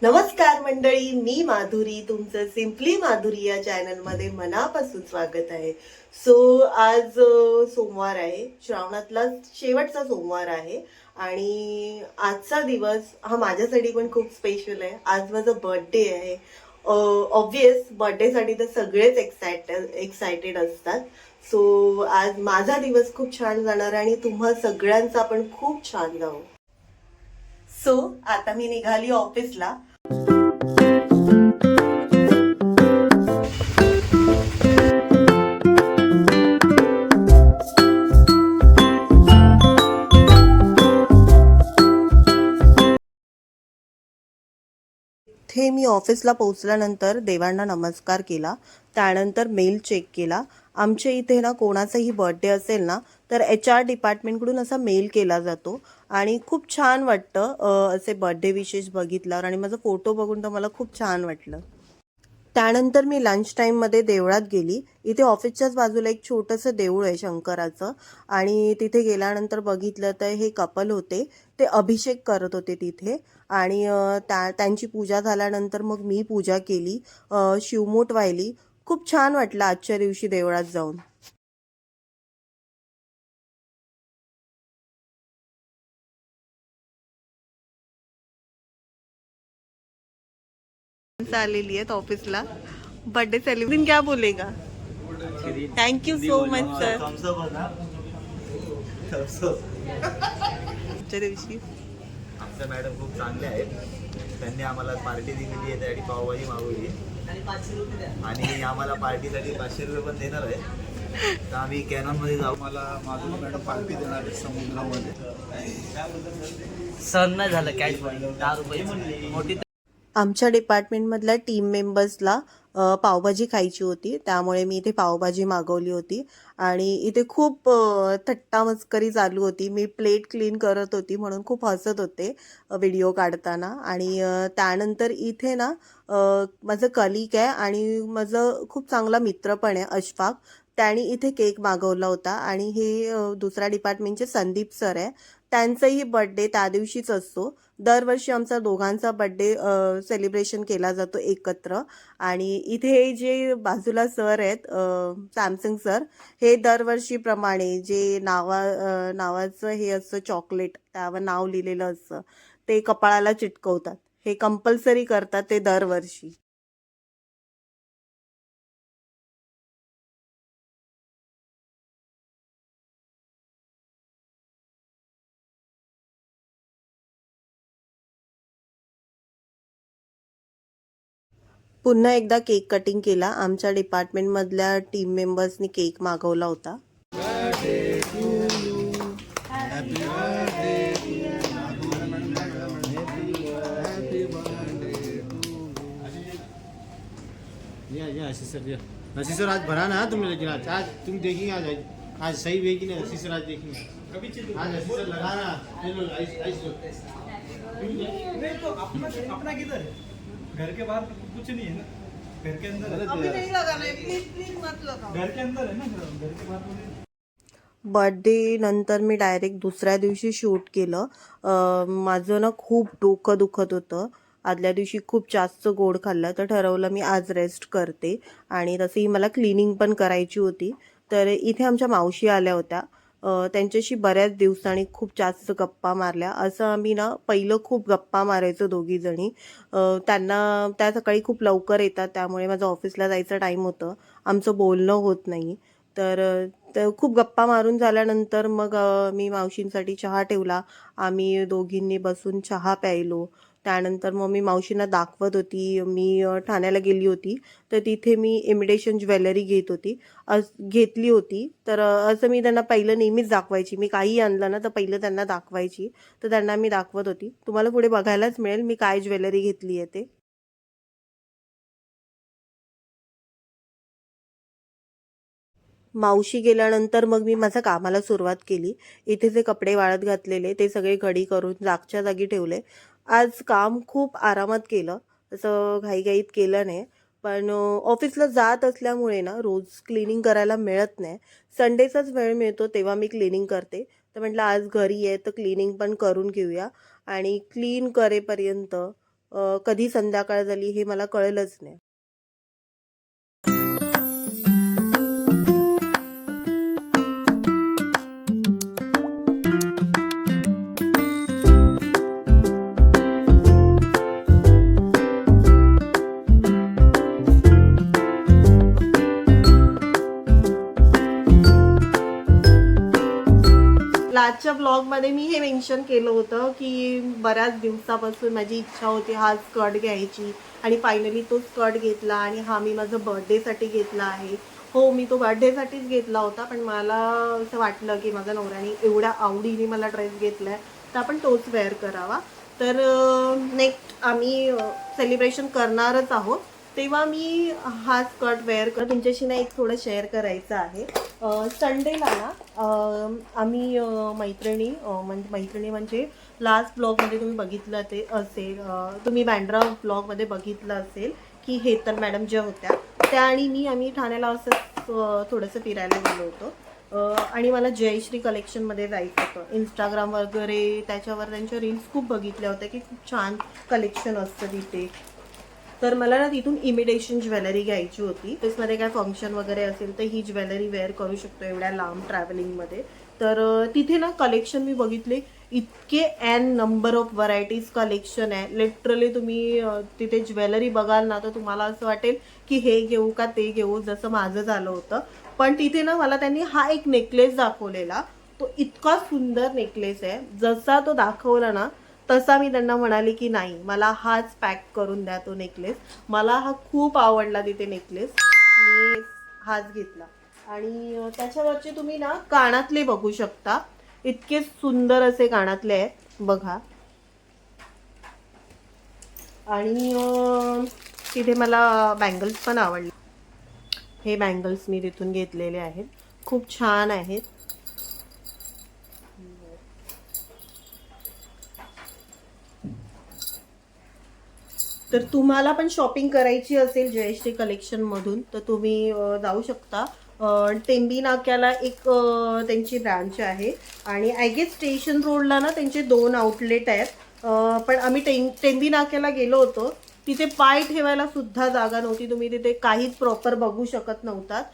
नमस्कार मंडळी, मी माधुरी, तुमचं सिम्पली माधुरी या चॅनलमध्ये मनापासून स्वागत आहे. आज सोमवार आहे, श्रावणातला शेवटचा सोमवार आहे आणि आजचा दिवस हा माझ्यासाठी पण खूप स्पेशल आहे. आज माझा बर्थडे आहे. ऑब्वियस बर्थडेसाठी तर सगळेच एक्सायटेड असतात. आज माझा दिवस खूप छान जाणार आणि तुम्हा सगळ्यांचा पण खूप छान जाऊ. आता मी निघाली ऑफिसला. इथे मी ऑफिसला पोहोचल्यानंतर देवांना नमस्कार केला, त्यानंतर मेल चेक केला. आमच्या इथे ना कोणाचाही बर्थडे असेल ना तर HR डिपार्टमेंटकडून असा मेल केला जातो आणि खूप छान वाटतं असे बर्थडे विशेष बघितल्यावर आणि माझा फोटो बघून तर मला खूप छान वाटलं. त्यानंतर मी लंच टाईममध्ये देवळात गेली. इथे ऑफिसच्याच बाजूला एक छोटंसं देऊळ आहे शंकराचं आणि तिथे गेल्यानंतर बघितलं तर हे कपल होते, ते अभिषेक करत होते तिथे आणि त्यांची पूजा झाल्यानंतर मग मी पूजा केली, शिवमूठ वाहिली. खूप छान वाटलं आजच्या दिवशी देवळात जाऊन. आलेली आहेत ऑफिसला. बर्थडे सेलिब्रेशन क्या बोलेगा? Thank you so much sir. आजच्या दिवशी आमच्या मॅडम खूप चांगले आहेत. त्यांनी आम्हाला पार्टी दिलेली आहे, त्यासाठी पावभाजी मागवली आणि आम्हाला पार्टीसाठी 500 रुपये पण देणार आहे. तर आम्ही कॅनॉनमध्ये जाऊ. मला माधुरी मॅडम पार्टी देणार आहे समुद्रामध्ये. सहन नाही झालं कॅश 10 रुपये मोठी. आमच्या डिपार्टमेंटमधल्या टीम मेंबर्सला पावभाजी खायची होती, त्यामुळे मी इथे पावभाजी मागवली होती आणि इथे खूप थट्टा मस्करी चालू होती. मी प्लेट क्लीन करत होती म्हणून खूप हसत होते व्हिडिओ काढताना आणि त्यानंतर इथे ना माझं कलिग आहे आणि माझं खूप चांगला मित्र पण आहे अशफाक. त्याने इथे केक मागवला होता आणि हे दुसऱ्या डिपार्टमेंटचे संदीप सर आहे. त्यांचाही बर्थडे त्या दिवशीच असतो. दरवर्षी आमचा दोघांचा बर्थडे सेलिब्रेशन केला जातो एकत्र आणि इथे जे बाजूला सर आहेत सॅमसंग सर, हे दरवर्षीप्रमाणे जे नावाचं हे असतं चॉकलेट, त्यावर नाव लिहिलेलं असतं ते कपाळाला चिटकवतात. हे कंपल्सरी करतात ते दरवर्षी. पुन्हा एकदा केक कटिंग केला. आमच्या डिपार्टमेंटमधल्या टीम मेंबर्सनी केक मागवला होता. नसी सर आज भरा ना तुमने, लेकिन आज तुम देखेंगे आज सही हुए कि नहीं. नसी सर आज देखेंगे आज. नसी सर लगाना. अपना किधर है? घर के बाहर कुछ नहीं है ना, घर के अंदर है. अभी नहीं लगाना है, प्लीज प्लीज मत लगाओ. घर के अंदर है ना, घर के बाहर तो नहीं. बर्थडे नंतर मी डायरेक्ट दुसऱ्या दिवशी शूट केलं. माझं ना खूप डोकं दुखत होतं. आदल्या दिवशी खूप जास्त गोड खाल्लं तर ठरवलं मी आज रेस्ट करते आणि तसंही मला क्लिनिंग पण करायची होती. तर इथे आमच्या मावशी आल्या होत्या. त्यांच्याशी बऱ्याच दिवसांनी खूप जास्त गप्पा मारल्या. असं आम्ही ना पहिलं खूप गप्पा मारायचो दोघीजणी. त्या सकाळी खूप लवकर येतात, त्यामुळे माझं ऑफिसला जायचं टाईम होतं. आमचं बोलणं होत नाही. तर खूप गप्पा मारून झाल्यानंतर मग मी मावशींसाठी चहा ठेवला. आम्ही दोघींनी बसून चहा प्यायलो. त्यानंतर मग मी मावशींना दाखवत होती. मी ठाण्याला गेली होती तर तिथे मी इमिटेशन ज्वेलरी घेतली होती. तर असं मी त्यांना पहिलं नेहमीच दाखवायची. मी काही आणलं ना तर पहिलं त्यांना दाखवायची. तर त्यांना मी दाखवत होती. तुम्हाला पुढे बघायलाच मिळेल मी काय ज्वेलरी घेतली आहे ते. मावशी गेल्यानंतर मग मी माझ्या कामाला सुरुवात केली. इथे जे कपडे वाळत घातलेले ते सगळे घडी करून जागच्या जागी ठेवले. आज काम खूप आरामात केलं, असं घाईघाईत केलं नाही. पण ऑफिसला जात असल्यामुळे ना रोज क्लिनिंग करायला मिळत नाही. संडेचाच वेळ मिळतो तेव्हा मी क्लिनिंग करते. तर म्हटलं आज घरी आहे तर क्लिनिंग पण करून घेऊया आणि क्लीन करेपर्यंत कधी संध्याकाळ झाली हे मला कळलंच नाही. लास्टच्या ब्लॉगमध्ये मी हे मेन्शन केलं होतं की बऱ्याच दिवसापासून माझी इच्छा होती हा स्कर्ट घ्यायची आणि फायनली तो स्कर्ट घेतला आणि हा मी माझं बर्थडेसाठी घेतला आहे. हो, मी तो बर्थडेसाठीच घेतला होता, पण मला असं वाटलं की माझ्या नवऱ्याने एवढ्या आवडीने मला ड्रेस घेतला आहे तर आपण तोच वेअर करावा. तर नेक्स्ट आम्ही सेलिब्रेशन करणारच आहोत तेव्हा मी हा स्कर्ट वेअर कर तुमच्याशी ना एक थोडं शेअर करायचं आहे. संडेला ना आम्ही मैत्रिणी म्हणजे लास्ट ब्लॉगमध्ये तुम्ही बघितलं ते असेल, तुम्ही बँड्रा ब्लॉगमध्ये बघितलं असेल की हेतल मॅडम ज्या होत्या त्या आणि आम्ही ठाण्याला असं थोडंसं फिरायला गेलो होतो आणि मला जयश्री कलेक्शनमध्ये जायचं होतं. इंस्टाग्राम वगैरे त्याच्यावर त्यांच्या रील्स खूप बघितल्या होत्या की खूप छान कलेक्शन असतं तिथे. तर मला ना तिथून इमिटेशन ज्वेलरी घ्यायची होती. ऑफिसमध्ये काय फंक्शन वगैरे असेल तर ही ज्वेलरी वेअर करू शकतो एवढ्या लांब ट्रॅव्हलिंगमध्ये. तर तिथे ना कलेक्शन मी बघितले, इतके N number of varieties collection आहे. लिटरली तुम्ही तिथे ज्वेलरी बघाल ना तर तुम्हाला असं वाटेल की हे घेऊ का ते घेऊ, जसं माझं झालं होतं. पण तिथे ना मला त्यांनी हा एक नेकलेस दाखवलेला, तो इतका सुंदर नेकलेस आहे. जसा तो दाखवला ना तसा मी त्यांना म्हणाले की नाही, मला हाच पॅक करून द्या तो नेकलेस. मला हा खूप आवडला तिथे नेकलेस, मी हाच घेतला. आणि त्याच्यावरचे तुम्ही ना कानातले बघू शकता, इतके सुंदर असे कानातले आहेत बघा. आणि तिथे मला बँगल्स पण आवडले. हे बँगल्स मी तिथून घेतलेले आहेत, खूप छान आहेत. तर तुम्हाला पण शॉपिंग करायची असेल जयश्री कलेक्शनमधून तर तुम्ही जाऊ शकता. टेंबी नाक्याला एक त्यांची ब्रांच आहे आणि आय गेस स्टेशन रोडला ना त्यांचे 2 आउटलेट आहेत. पण आम्ही टेंबी नाक्याला गेलो होतो, तिथे पाय ठेवायला सुद्धा जागा नव्हती, तुम्ही तिथे काहीच प्रॉपर बघू शकत नव्हतात.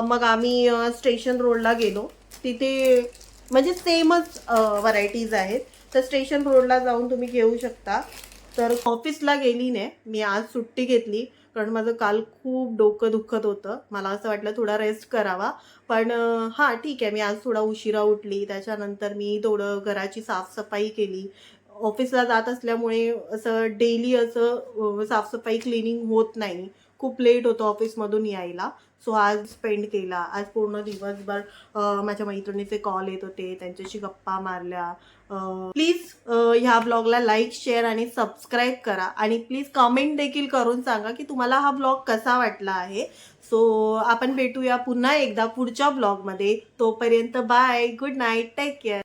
मग आम्ही स्टेशन रोडला गेलो, तिथे म्हणजे सेमच व्हरायटीज आहेत, तर स्टेशन रोडला जाऊन तुम्ही घेऊ शकता. तर ऑफिसला गेली नाही मी, आज सुट्टी घेतली कारण माझं काल खूप डोकं दुखत होतं. मला असं वाटलं थोडा रेस्ट करावा, पण हां ठीक आहे, मी आज थोडा उशिरा उठली. त्याच्यानंतर मी थोडं घराची साफसफाई केली. ऑफिसला जात असल्यामुळे असं डेली असं साफसफाई क्लिनिंग होत नाही, खूप लेट होतं ऑफिसमधून यायला. सो आज स्पेंड केला, आज पूर्ण दिवसभर माझ्या मैत्रिणीचे कॉल येत होते, त्यांच्याशी गप्पा मारल्या. प्लीज ह्या ब्लॉगला लाईक, शेअर आणि सबस्क्राईब करा आणि प्लीज कमेंट देखील करून सांगा की तुम्हाला हा ब्लॉग कसा वाटला आहे. सो आपण भेटूया पुन्हा एकदा पुढच्या ब्लॉगमध्ये. तोपर्यंत bye, good night, take care.